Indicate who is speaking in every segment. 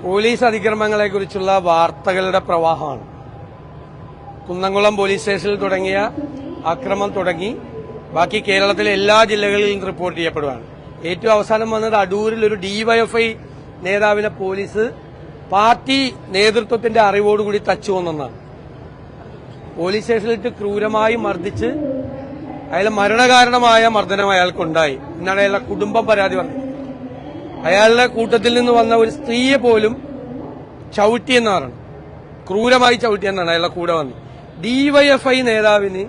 Speaker 1: Police അതിക്രമങ്ങളെക്കുറിച്ചുള്ള വാർത്തകളുടെ പ്രവാഹമാണ്. Kunnamkulam police സ്റ്റേഷനിൽ തുടങ്ങിയ അക്രമം തുടങ്ങി ബാക്കി കേരളത്തിലെ എല്ലാ ജില്ലകളിലും റിപ്പോർട്ട് ചെയ്യപ്പെടുകയാണ്. ഏറ്റവും അവസാനം വന്നത് അടൂരിൽ ഒരു ഡിവൈഎഫ്ഐ നേതാവിനെ പോലീസ് പാർട്ടി നേതൃത്വത്തിന്റെ അറിവോടുകൂടി തച്ചുകൊന്നാണ്. പോലീസ് സ്റ്റേഷനിലിട്ട് ക്രൂരമായി മർദ്ദിച്ച് അയാളെ മരണകാരണമായ മർദ്ദനം അയാൾക്കുണ്ടായി എന്നാണ് അയാളുടെ കുടുംബം പരാതി പറഞ്ഞത്. അയാളുടെ കൂട്ടത്തിൽ നിന്ന് വന്ന ഒരു സ്ത്രീയെ പോലും ചവിട്ടിയെന്നാണ്, ക്രൂരമായി ചവിട്ടിയെന്നാണ് അയാളുടെ കൂടെ വന്നത്. ഡിവൈഎഫ്ഐ നേതാവിന്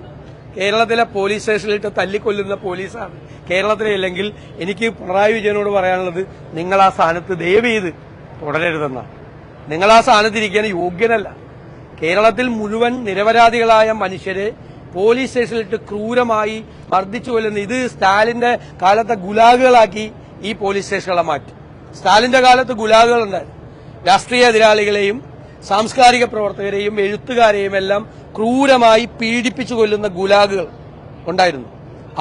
Speaker 1: കേരളത്തിലെ പോലീസ് സ്റ്റേഷനിലിട്ട് തല്ലിക്കൊല്ലുന്ന പോലീസാണ് കേരളത്തിലെ. അല്ലെങ്കിൽ എനിക്ക് പിണറായി വിജയനോട് പറയാനുള്ളത്, നിങ്ങൾ ആ സ്ഥാനത്ത് ദയവ് ചെയ്ത് തുടരരുതെന്നാണ്. നിങ്ങൾ ആ സ്ഥാനത്തിരിക്കാൻ യോഗ്യനല്ല. കേരളത്തിൽ മുഴുവൻ നിരപരാധികളായ മനുഷ്യരെ പോലീസ് സ്റ്റേഷനിലിട്ട് ക്രൂരമായി മർദ്ദിച്ചു കൊല്ലുന്ന ഇത് സ്റ്റാലിന്റെ കാലത്തെ ഗുലാഗുകളാക്കി ഈ പോലീസ് സ്റ്റേഷനുകളെ മാറ്റി. സ്റ്റാലിന്റെ കാലത്ത് ഗുലാഗുകളുണ്ടായിരുന്നു. രാഷ്ട്രീയ എതിരാളികളെയും സാംസ്കാരിക പ്രവർത്തകരെയും എഴുത്തുകാരെയും എല്ലാം ക്രൂരമായി പീഡിപ്പിച്ചു കൊല്ലുന്ന ഗുലാഗുകൾ ഉണ്ടായിരുന്നു.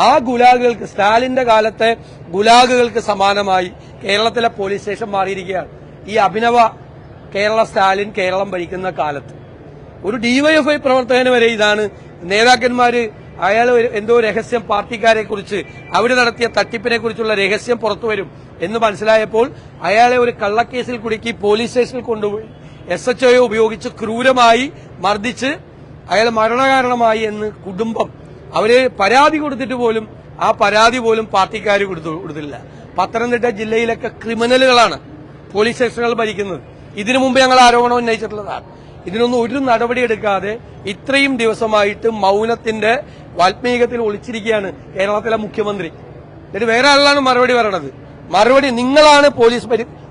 Speaker 1: ആ ഗുലാഗുകൾക്ക്, സ്റ്റാലിന്റെ കാലത്തെ ഗുലാഗുകൾക്ക് സമാനമായി കേരളത്തിലെ പോലീസ് സ്റ്റേഷൻ മാറിയിരിക്കുകയാണ്. ഈ അഭിനവ കേരള സ്റ്റാലിൻ കേരളം ഭരിക്കുന്ന കാലത്ത് ഒരു ഡിവൈഎഫ്ഐ പ്രവർത്തകന് വരെ ഇതാണ്. നേതാക്കന്മാര് അയാൾ എന്തോ രഹസ്യം പാർട്ടിക്കാരെ കുറിച്ച് അവർ നടത്തിയ തട്ടിപ്പിനെ കുറിച്ചുള്ള രഹസ്യം പുറത്തുവരും എന്ന് മനസ്സിലായപ്പോൾ അയാളെ ഒരു കള്ളക്കേസിൽ കുടുക്കി പോലീസ് സ്റ്റേഷനിൽ കൊണ്ടുപോയി SHO ഉപയോഗിച്ച് ക്രൂരമായി മർദ്ദിച്ച് അയാൾ മരണകാരണമായി എന്ന് കുടുംബം അവര് പരാതി കൊടുത്തിട്ട് പോലും ആ പരാതി പോലും പാർട്ടിക്കാർ കൊടുത്തില്ല. പത്തനംതിട്ട ജില്ലയിലൊക്കെ ക്രിമിനലുകളാണ് പോലീസ് സ്റ്റേഷനുകൾ ഭരിക്കുന്നത്. ഇതിനു മുമ്പ് ഞങ്ങൾ ആരോപണം ഉന്നയിച്ചിട്ടുള്ളതാണ്. ഇതിനൊന്നും ഒരു നടപടിയെടുക്കാതെ ഇത്രയും ദിവസമായിട്ട് മൌനത്തിന്റെ വാൽമീകത്തിൽ ഒളിച്ചിരിക്കുകയാണ് കേരളത്തിലെ മുഖ്യമന്ത്രി. എന്നിട്ട് വേറെ ആളാണ് മറുപടി പറയണത്. മറുപടി നിങ്ങളാണ് പോലീസ്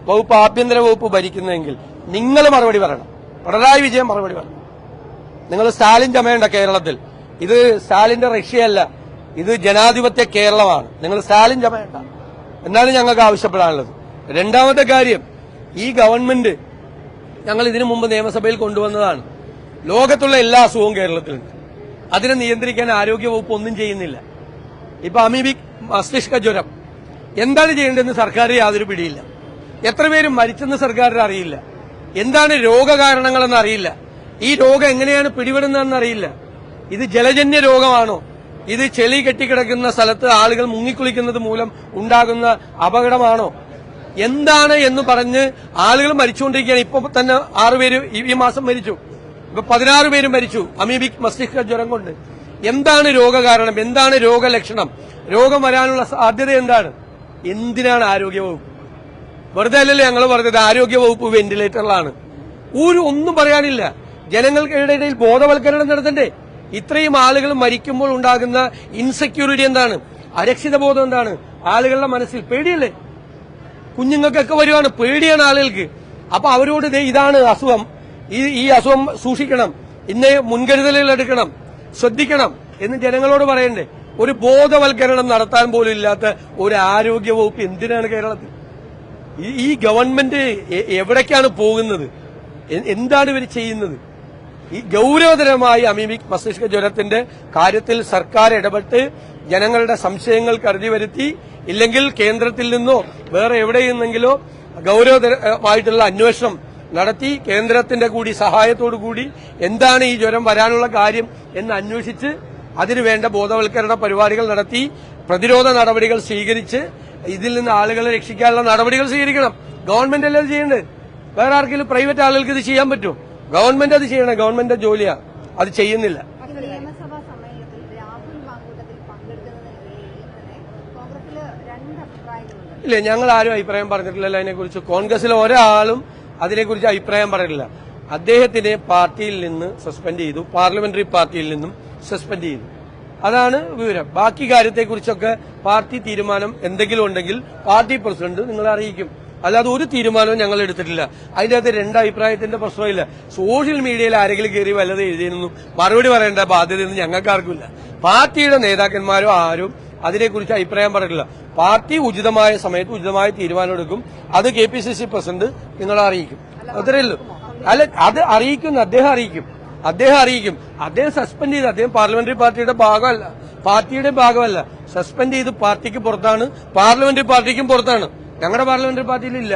Speaker 1: വകുപ്പ്, ആഭ്യന്തര വകുപ്പ് ഭരിക്കുന്നതെങ്കിൽ നിങ്ങൾ മറുപടി പറയണം. പിണറായി വിജയൻ മറുപടി പറയണം. നിങ്ങൾ സ്റ്റാലിൻ ചമയണ്ട കേരളത്തിൽ. ഇത് സ്റ്റാലിന്റെ റഷ്യയല്ല, ഇത് ജനാധിപത്യ കേരളമാണ്. നിങ്ങൾ സ്റ്റാലിൻ ചമയണ്ട എന്നാണ് ഞങ്ങൾക്ക് ആവശ്യപ്പെടാനുള്ളത്. രണ്ടാമത്തെ കാര്യം, ഈ ഗവൺമെന്റ് ഞങ്ങൾ ഇതിനു മുമ്പ് നിയമസഭയിൽ കൊണ്ടുവന്നതാണ്. ലോകത്തുള്ള എല്ലാ അസുഖവും കേരളത്തിലുണ്ട്. അതിനെ നിയന്ത്രിക്കാൻ ആരോഗ്യവകുപ്പ് ഒന്നും ചെയ്യുന്നില്ല. ഇപ്പൊ അമീബിക് മസ്തിഷ്ക ജ്വരം എന്താണ് ചെയ്യേണ്ടതെന്ന് സർക്കാർ യാതൊരു പിടിയില്ല. എത്ര പേര് മരിച്ചെന്ന് സർക്കാരിന് അറിയില്ല. എന്താണ് രോഗകാരണങ്ങളെന്ന് അറിയില്ല. ഈ രോഗം എങ്ങനെയാണ് പിടിപെടുന്നതെന്ന് അറിയില്ല. ഇത് ജലജന്യ രോഗമാണോ, ഇത് ചെളി കെട്ടിക്കിടക്കുന്ന സ്ഥലത്ത് ആളുകൾ മുങ്ങിക്കുളിക്കുന്നത് മൂലം ഉണ്ടാകുന്ന അപകടമാണോ, എന്താണ് എന്ന് പറഞ്ഞ് ആളുകൾ മരിച്ചുകൊണ്ടിരിക്കുകയാണ്. ഇപ്പൊ തന്നെ 6 പേര് ഈ മാസം മരിച്ചു. ഇപ്പൊ 16 പേര് മരിച്ചു അമീബിക് മസ്തിഷ്ക ജ്വരം കൊണ്ട്. എന്താണ് രോഗകാരണം, എന്താണ് രോഗലക്ഷണം, രോഗം വരാനുള്ള സാധ്യത എന്താണ്? എന്തിനാണ് ആരോഗ്യവകുപ്പ്? വെറുതെ അല്ലല്ലോ ഞങ്ങൾ പറഞ്ഞത് ആരോഗ്യവകുപ്പ് വെന്റിലേറ്ററിലാണ്. ഒന്നും പറയാനില്ല. ജനങ്ങൾക്കിടയിൽ ബോധവൽക്കരണം നടത്തണ്ടേ? ഇത്രയും ആളുകൾ മരിക്കുമ്പോൾ ഉണ്ടാകുന്ന ഇൻസെക്യൂരിറ്റി എന്താണ്, അരക്ഷിതബോധം എന്താണ്? ആളുകളുടെ മനസ്സിൽ പേടിയല്ലേ? കുഞ്ഞുങ്ങൾക്കൊക്കെ വരുവാണ്, പേടിയാണ് ആളുകൾക്ക്. അപ്പൊ അവരോട് ഇതാണ് അസുഖം, ഈ അസുഖം സൂക്ഷിക്കണം, ഇന്ന് മുൻകരുതലുകൾ എടുക്കണം, ശ്രദ്ധിക്കണം എന്ന് ജനങ്ങളോട് പറയണ്ടേ? ഒരു ബോധവൽക്കരണം നടത്താൻ പോലും ഇല്ലാത്ത ഒരു ആരോഗ്യ വകുപ്പ് എന്തിനാണ് കേരളത്തിൽ? ഈ ഗവൺമെന്റ് എവിടേക്കാണ് പോകുന്നത്? എന്താണ് ഇവർ ചെയ്യുന്നത്? ഈ ഗൌരവതരമായ അമീബിക് മസ്തിഷ്ക ജ്വരത്തിന്റെ കാര്യത്തിൽ സർക്കാർ ഇടപെട്ട് ജനങ്ങളുടെ സംശയങ്ങൾ കരുതി വരുത്തി, ഇല്ലെങ്കിൽ കേന്ദ്രത്തിൽ നിന്നോ വേറെ എവിടെ നിന്നെങ്കിലോ ഗൌരവമായിട്ടുള്ള അന്വേഷണം നടത്തി കേന്ദ്രത്തിന്റെ കൂടി സഹായത്തോടു കൂടി എന്താണ് ഈ ജ്വരം വരാനുള്ള കാര്യം എന്ന് അന്വേഷിച്ച് അതിനുവേണ്ട ബോധവൽക്കരണ പരിപാടികൾ നടത്തി പ്രതിരോധ നടപടികൾ സ്വീകരിച്ച് ഇതിൽ നിന്ന് ആളുകളെ രക്ഷിക്കാനുള്ള നടപടികൾ സ്വീകരിക്കണം. ഗവൺമെന്റ് അല്ലേ അത് ചെയ്യേണ്ടത്? വേറെ ആർക്കെങ്കിലും പ്രൈവറ്റ് ആളുകൾക്ക് ഇത് ചെയ്യാൻ പറ്റുമോ? ഗവൺമെന്റ് അത് ചെയ്യണം. ഗവൺമെന്റ് ജോലിയാണ്, അത് ചെയ്യുന്നില്ല. ഇല്ല, ഞങ്ങൾ ആരും അഭിപ്രായം പറഞ്ഞിട്ടില്ലല്ലോ അതിനെക്കുറിച്ച്. കോൺഗ്രസിലെ ഒരാളും അതിനെക്കുറിച്ച് അഭിപ്രായം പറഞ്ഞിട്ടില്ല. അദ്ദേഹത്തിനെ പാർട്ടിയിൽ നിന്ന് സസ്പെൻഡ് ചെയ്തു, പാർലമെന്ററി പാർട്ടിയിൽ നിന്നും സസ്പെൻഡ് ചെയ്തു. അതാണ് വിവരം. ബാക്കി കാര്യത്തെക്കുറിച്ചൊക്കെ പാർട്ടി തീരുമാനം എന്തെങ്കിലും ഉണ്ടെങ്കിൽ പാർട്ടി പ്രസിഡന്റ് നിങ്ങളെ അറിയിക്കും. അല്ലാതെ ഒരു തീരുമാനവും ഞങ്ങൾ എടുത്തിട്ടില്ല. അതിന്റെ അകത്ത് രണ്ടഭിപ്രായത്തിന്റെ പ്രശ്നമില്ല. സോഷ്യൽ മീഡിയയിൽ ആരെങ്കിലും കയറി വല്ലതും എഴുതിയെന്നും മറുപടി പറയേണ്ട ബാധ്യതയൊന്നും ഞങ്ങൾക്കാർക്കില്ല. പാർട്ടിയുടെ നേതാക്കന്മാരോ ആരും അതിനെക്കുറിച്ച് അഭിപ്രായം പറഞ്ഞിട്ടില്ല. പാർട്ടി ഉചിതമായ സമയത്ത് ഉചിതമായ തീരുമാനമെടുക്കും. അത് KPCC പ്രസിഡന്റ് നിങ്ങളെ അറിയിക്കും. അത്രയല്ലോ. അല്ല, അത് അറിയിക്കും, അദ്ദേഹം അറിയിക്കും. അദ്ദേഹം സസ്പെൻഡ് ചെയ്ത്, അദ്ദേഹം പാർലമെന്ററി പാർട്ടിയുടെ ഭാഗമല്ല. സസ്പെൻഡ് ചെയ്ത് പാർട്ടിക്ക് പുറത്താണ്, പാർലമെന്ററി പാർട്ടിക്കും പുറത്താണ്. ഞങ്ങളുടെ പാർലമെന്ററി പാർട്ടിയിലില്ല.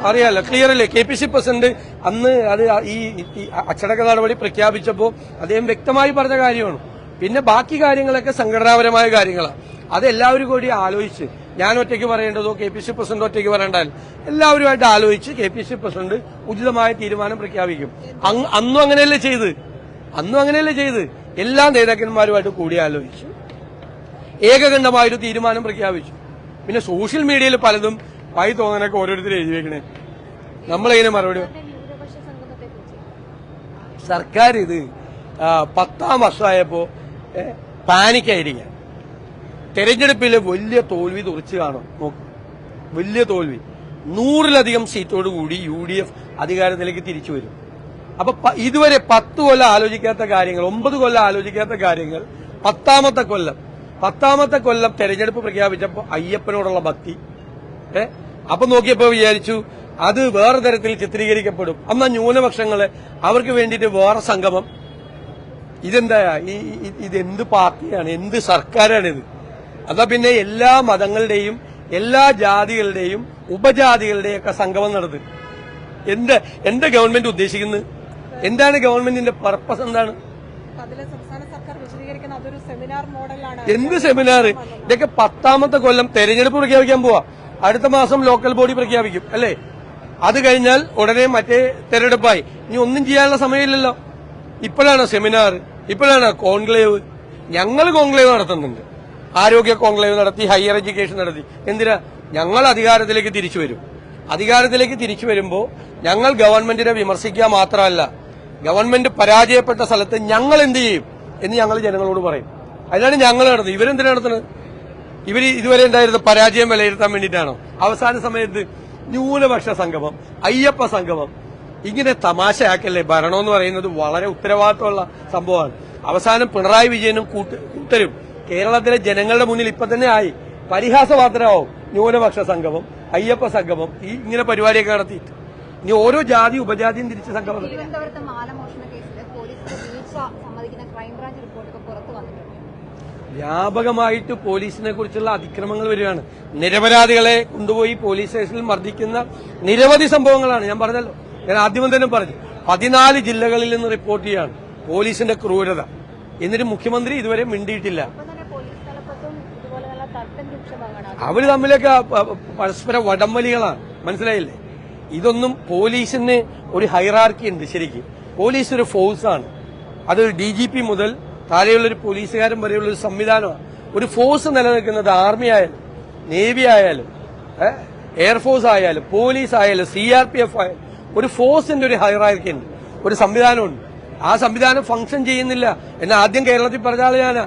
Speaker 1: അറിയാലോ, ക്ലിയർ അല്ലേ? KPC പ്രസിഡന്റ് അന്ന് അത് ഈ അച്ചടക്ക നടപടി പ്രഖ്യാപിച്ചപ്പോൾ അദ്ദേഹം വ്യക്തമായി പറഞ്ഞ കാര്യമാണ്. പിന്നെ ബാക്കി കാര്യങ്ങളൊക്കെ സംഘടനാപരമായ കാര്യങ്ങളാണ്. അത് എല്ലാവരും കൂടി ആലോചിച്ച്, ഞാൻ ഒറ്റയ്ക്ക് പറയേണ്ടതോ KPC പ്രസിഡന്റ് ഒറ്റയ്ക്ക് പറയേണ്ടല്ലോ, എല്ലാവരുമായിട്ട് ആലോചിച്ച് KPC പ്രസിഡന്റ് ഉചിതമായ തീരുമാനം പ്രഖ്യാപിക്കും. അന്നും അങ്ങനെയല്ലേ ചെയ്ത് എല്ലാ നേതാക്കന്മാരുമായിട്ട് കൂടി ആലോചിച്ചു ഏകകണ്ഠമായൊരു തീരുമാനം പ്രഖ്യാപിച്ചു. പിന്നെ സോഷ്യൽ മീഡിയയിൽ പലതും വായി തോന്നാനൊക്കെ ഓരോരുത്തരും എഴുതി വെക്കണേ, നമ്മളെങ്ങനെ മറുപടി? സർക്കാർ ഇത് 10ാം വർഷമായപ്പോ പാനിക്കായിരിക്കാം. തെരഞ്ഞെടുപ്പിൽ വലിയ തോൽവി തുറച്ചു കാണും. നോക്കും, വലിയ തോൽവി, 100-ലധികം സീറ്റോടുകൂടി UDF അധികാരത്തിലേക്ക് തിരിച്ചു വരും. അപ്പൊ ഇതുവരെ 10 കൊല്ലം ആലോചിക്കാത്ത കാര്യങ്ങൾ, 9 കൊല്ലം ആലോചിക്കാത്ത കാര്യങ്ങൾ 10ാമത്തെ കൊല്ലം തെരഞ്ഞെടുപ്പ് പ്രഖ്യാപിച്ചപ്പോൾ അയ്യപ്പനോടുള്ള ഭക്തി അപ്പൊ നോക്കിയപ്പോ വിചാരിച്ചു അത് വേറെ തരത്തിൽ ചിത്രീകരിക്കപ്പെടും. അന്നാ ന്യൂനപക്ഷങ്ങള് അവർക്ക് വേണ്ടിയിട്ട് വേറെ സംഗമം. ഇതെന്താ, ഇതെന്ത് പാർട്ടിയാണ്, എന്ത് സർക്കാരാണിത്? അതാ പിന്നെ എല്ലാ മതങ്ങളുടെയും എല്ലാ ജാതികളുടെയും ഉപജാതികളുടെയും ഒക്കെ സംഗമം നടത്തി. എന്താ ഗവൺമെന്റ് ഉദ്ദേശിക്കുന്നത്? എന്താണ് ഗവൺമെന്റിന്റെ പർപ്പസ്? എന്താണ്? എന്ത് സെമിനാർ? ഇതൊക്കെ 10ാമത്തെ കൊല്ലം തെരഞ്ഞെടുപ്പ് പ്രഖ്യാപിക്കാൻ പോവാ. അടുത്ത മാസം ലോക്കൽ ബോഡി പ്രഖ്യാപിക്കും അല്ലേ? അത് കഴിഞ്ഞാൽ ഉടനെ മറ്റേ തെരഞ്ഞെടുപ്പായി. ഇനി ഒന്നും ചെയ്യാനുള്ള സമയമില്ലല്ലോ. ഇപ്പോഴാണ് സെമിനാർ, ഇപ്പോഴാണ് കോൺക്ലേവ്. ഞങ്ങൾ കോൺക്ലേവ് നടത്തുന്നുണ്ട്, ആരോഗ്യ കോൺക്ലേവ് നടത്തി, ഹയർ എഡ്യൂക്കേഷൻ നടത്തി. എന്തിനാ? ഞങ്ങൾ അധികാരത്തിലേക്ക് തിരിച്ചു വരും. അധികാരത്തിലേക്ക് തിരിച്ചു വരുമ്പോൾ ഞങ്ങൾ ഗവൺമെന്റിനെ വിമർശിക്കുക മാത്രമല്ല, ഗവൺമെന്റ് പരാജയപ്പെട്ട സ്ഥലത്ത് ഞങ്ങൾ എന്ത് ചെയ്യും എന്ന് ഞങ്ങൾ ജനങ്ങളോട് പറയും. അതിനാണ് ഞങ്ങൾ നടത്തുന്നത്. ഇവരെന്തിനാ നടത്തുന്നത്? ഇവർ ഇതുവരെ ഉണ്ടായിരുന്ന പരാജയം വിലയിരുത്താൻ വേണ്ടിയിട്ടാണോ? അവസാന സമയത്ത് ന്യൂനപക്ഷ സംഗമം, അയ്യപ്പ സംഗമം, ഇങ്ങനെ തമാശയാക്കല്ലേ? ഭരണം എന്ന് പറയുന്നത് വളരെ ഉത്തരവാദിത്തമുള്ള സംഭവമാണ്. അവസാനം പിണറായി വിജയനും കൂട്ടരും കേരളത്തിലെ ജനങ്ങളുടെ മുന്നിൽ ഇപ്പൊ തന്നെ ആയി പരിഹാസപാത്രമാവും. ന്യൂനപക്ഷ സംഗമം, അയ്യപ്പ സംഗമം, ഇങ്ങനെ പരിപാടിയൊക്കെ നടത്തിയിട്ട് ഇനി ഓരോ ജാതി ഉപജാതിയും തിരിച്ച് സംഗമം. വ്യാപകമായിട്ട് പോലീസിനെ കുറിച്ചുള്ള അതിക്രമങ്ങൾ വരികയാണ്. നിരപരാധികളെ കൊണ്ടുപോയി പോലീസ് സ്റ്റേഷനിൽ മർദ്ദിക്കുന്ന നിരവധി സംഭവങ്ങളാണ്. ഞാൻ പറഞ്ഞല്ലോ, ഞാൻ ആദ്യം തന്നെ പറഞ്ഞു, 14 ജില്ലകളിൽ നിന്ന് റിപ്പോർട്ട് ചെയ്യാണ് പോലീസിന്റെ ക്രൂരത. എന്നിട്ട് മുഖ്യമന്ത്രി ഇതുവരെ മിണ്ടിയിട്ടില്ല. അവര് തമ്മിലൊക്കെ പരസ്പര വടംവലികളാണ്. മനസ്സിലായില്ലേ? ഇതൊന്നും പോലീസിന് ഒരു ഹൈറാർക്കി ഉണ്ട്. ശരിക്കും പോലീസ് ഒരു ഫോഴ്സാണ്. അത് DGP മുതൽ താഴെയുള്ളൊരു പോലീസുകാരൻ വരെയുള്ള ഒരു സംവിധാനമാണ്. ഒരു ഫോഴ്സ് നിലനിൽക്കുന്നത് ആർമി ആയാലും നേവി ആയാലും എയർഫോഴ്സ് ആയാലും പോലീസ് ആയാലും CRPF ആയാലും ഒരു ഫോഴ്സിന്റെ ഒരു ഹൈറാർക്കി ഉണ്ട്, ഒരു സംവിധാനമുണ്ട്. ആ സംവിധാനം ഫംഗ്ഷൻ ചെയ്യുന്നില്ല എന്ന് ആദ്യം കേരളത്തിൽ പറഞ്ഞ ആള് ഞാനാ.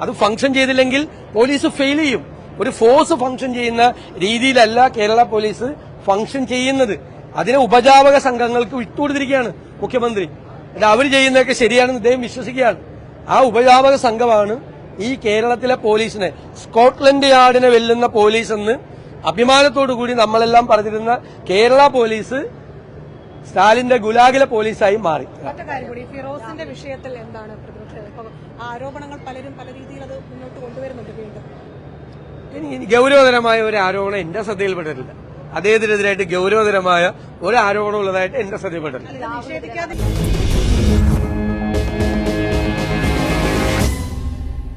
Speaker 1: അത് ഫംഗ്ഷൻ ചെയ്തില്ലെങ്കിൽ പോലീസ് ഫെയിൽ ചെയ്യും. ഒരു ഫോഴ്സ് ഫംഗ്ഷൻ ചെയ്യുന്ന രീതിയിലല്ല കേരള പോലീസ് ഫംഗ്ഷൻ ചെയ്യുന്നത്. അതിനെ ഉപജാപക സംഘങ്ങൾക്ക് വിട്ടുകൊടുത്തിരിക്കുകയാണ് മുഖ്യമന്ത്രി. അവർ ചെയ്യുന്നതൊക്കെ ശരിയാണെന്ന് ഇദ്ദേഹം വിശ്വസിക്കുകയാണ്. ആ ഉപജാപക സംഘമാണ് ഈ കേരളത്തിലെ പോലീസിനെ സ്കോട്ട്ലൻഡ് യാർഡിനെ വെല്ലുന്ന പോലീസ് എന്ന് അഭിമാനത്തോടുകൂടി നമ്മളെല്ലാം പറഞ്ഞിരുന്ന കേരള പോലീസ് സ്റ്റാലിന്റെ ഗുലാഗിലെ പോലീസായി മാറി.
Speaker 2: ഫിറോസിന്റെ വിഷയത്തിൽ എന്താണ് ആരോപണങ്ങൾ? പലരും പല രീതിയിൽ അത് മുന്നോട്ട് കൊണ്ടുവരുന്നുണ്ട്. വീണ്ടും
Speaker 1: ഗൌരവതരമായ ഒരു ആരോപണം എന്റെ ശ്രദ്ധയിൽപ്പെട്ടിട്ടില്ല. അദ്ദേഹത്തിനെതിരായിട്ട് ഗൌരവതരമായ ഒരു ആരോപണം ഉള്ളതായിട്ട് എന്റെ ശ്രദ്ധയിൽപ്പെട്ടിട്ടില്ല.